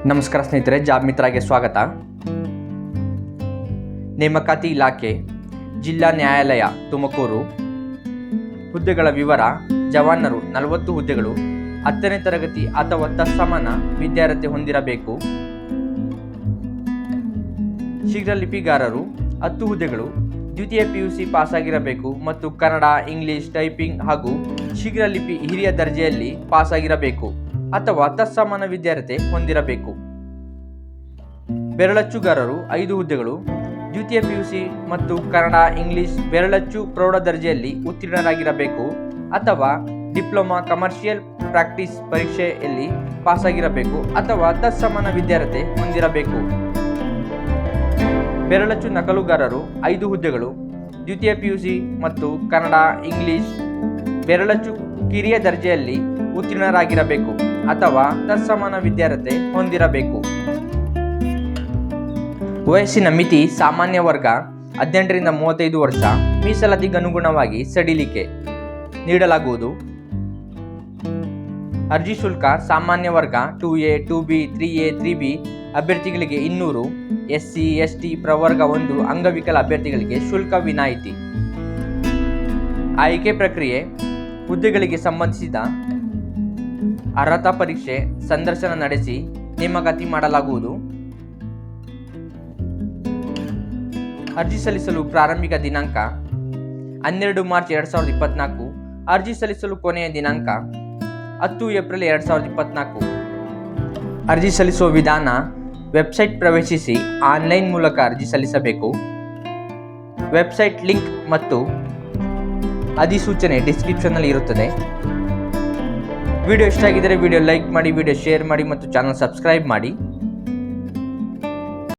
ನಮಸ್ಕಾರ ಸ್ನೇಹಿತರೆ, ಜಾಬ್ ಮಿತ್ರಗೆ ಸ್ವಾಗತ. ನೇಮಕಾತಿ ಇಲಾಖೆ, ಜಿಲ್ಲಾ ನ್ಯಾಯಾಲಯ ತುಮಕೂರು. ಹುದ್ದೆಗಳ ವಿವರ: ಜವಾನರು 40 ಹುದ್ದೆಗಳು, 10ನೇ ತರಗತಿ ಅಥವಾ ತತ್ಸಮಾನ ವಿದ್ಯಾರ್ಹತೆ ಹೊಂದಿರಬೇಕು. ಶೀಘ್ರ ಲಿಪಿಗಾರರು 10 ಹುದ್ದೆಗಳು, ದ್ವಿತೀಯ PUC ಪಾಸಾಗಿರಬೇಕು ಮತ್ತು ಕನ್ನಡ, ಇಂಗ್ಲಿಷ್, ಟೈಪಿಂಗ್ ಹಾಗೂ ಶೀಘ್ರ ಲಿಪಿ ಹಿರಿಯ ದರ್ಜೆಯಲ್ಲಿ ಪಾಸಾಗಿರಬೇಕು ಅಥವಾ ತತ್ಸಮಾನ ವಿದ್ಯಾರ್ಹತೆ ಹೊಂದಿರಬೇಕು. ಬೆರಳಚ್ಚುಗಾರರು 5 ಹುದ್ದೆಗಳು, ದ್ವಿತೀಯ PUC ಮತ್ತು ಕನ್ನಡ, ಇಂಗ್ಲಿಷ್, ಬೆರಳಚ್ಚು ಪ್ರೌಢ ದರ್ಜೆಯಲ್ಲಿ ಉತ್ತೀರ್ಣರಾಗಿರಬೇಕು ಅಥವಾ ಡಿಪ್ಲೊಮಾ ಕಮರ್ಷಿಯಲ್ ಪ್ರಾಕ್ಟೀಸ್ ಪರೀಕ್ಷೆಯಲ್ಲಿ ಪಾಸಾಗಿರಬೇಕು ಅಥವಾ ತತ್ಸಮಾನ ವಿದ್ಯಾರ್ಹತೆ ಹೊಂದಿರಬೇಕು. ಬೆರಳಚ್ಚು ನಕಲುಗಾರರು 5 ಹುದ್ದೆಗಳು, ದ್ವಿತೀಯ PUC ಮತ್ತು ಕನ್ನಡ, ಇಂಗ್ಲಿಷ್, ಬೆರಳಚ್ಚು ಕಿರಿಯ ದರ್ಜೆಯಲ್ಲಿ ಉತ್ತೀರ್ಣರಾಗಿರಬೇಕು ಅಥವಾ ತತ್ಸಮಾನ ವಿದ್ಯಾರ್ಹತೆ ಹೊಂದಿರಬೇಕು. ವಯಸ್ಸಿನ ಮಿತಿ: ಸಾಮಾನ್ಯ ವರ್ಗ 18 ರಿಂದ 35 ವರ್ಷ, ಮೀಸಲಾತಿಗನುಗುಣವಾಗಿ ಸಡಿಲಿಕೆ ನೀಡಲಾಗುವುದು. ಅರ್ಜಿ ಶುಲ್ಕ: ಸಾಮಾನ್ಯ ವರ್ಗ 2A, 2B, 3A, 3B ಅಭ್ಯರ್ಥಿಗಳಿಗೆ 200, SC, ST ಪ್ರವರ್ಗ 1 ಅಂಗವಿಕಲ ಅಭ್ಯರ್ಥಿಗಳಿಗೆ ಶುಲ್ಕ ವಿನಾಯಿತಿ. ಆಯ್ಕೆ ಪ್ರಕ್ರಿಯೆ: ಹುದ್ದೆಗಳಿಗೆ ಸಂಬಂಧಿಸಿದ ಅರ್ಹತಾ ಪರೀಕ್ಷೆ, ಸಂದರ್ಶನ ನಡೆಸಿ ನೇಮಕಾತಿ ಮಾಡಲಾಗುವುದು. ಅರ್ಜಿ ಸಲ್ಲಿಸಲು ಪ್ರಾರಂಭಿಕ ದಿನಾಂಕ 12 ಮಾರ್ಚ್ 2024. ಅರ್ಜಿ ಸಲ್ಲಿಸಲು ಕೊನೆಯ ದಿನಾಂಕ 10 ಏಪ್ರಿಲ್ 2024. ಅರ್ಜಿ ಸಲ್ಲಿಸುವ ವಿಧಾನ: ವೆಬ್ಸೈಟ್ ಪ್ರವೇಶಿಸಿ ಆನ್ಲೈನ್ ಮೂಲಕ ಅರ್ಜಿ ಸಲ್ಲಿಸಬೇಕು. ವೆಬ್ಸೈಟ್ ಲಿಂಕ್ ಮತ್ತು ಅಧಿಸೂಚನೆ ಡಿಸ್ಕ್ರಿಪ್ಷನ್ನಲ್ಲಿ ಇರುತ್ತದೆ. ವಿಡಿಯೋ ಇಷ್ಟ ಆಗಿದ್ದರೆ ವಿಡಿಯೋ ಲೈಕ್ ಮಾಡಿ, ವಿಡಿಯೋ ಶೇರ್ ಮಾಡಿ ಮತ್ತು ಚಾನಲ್ ಸಬ್ಸ್ಕ್ರೈಬ್ ಮಾಡಿ.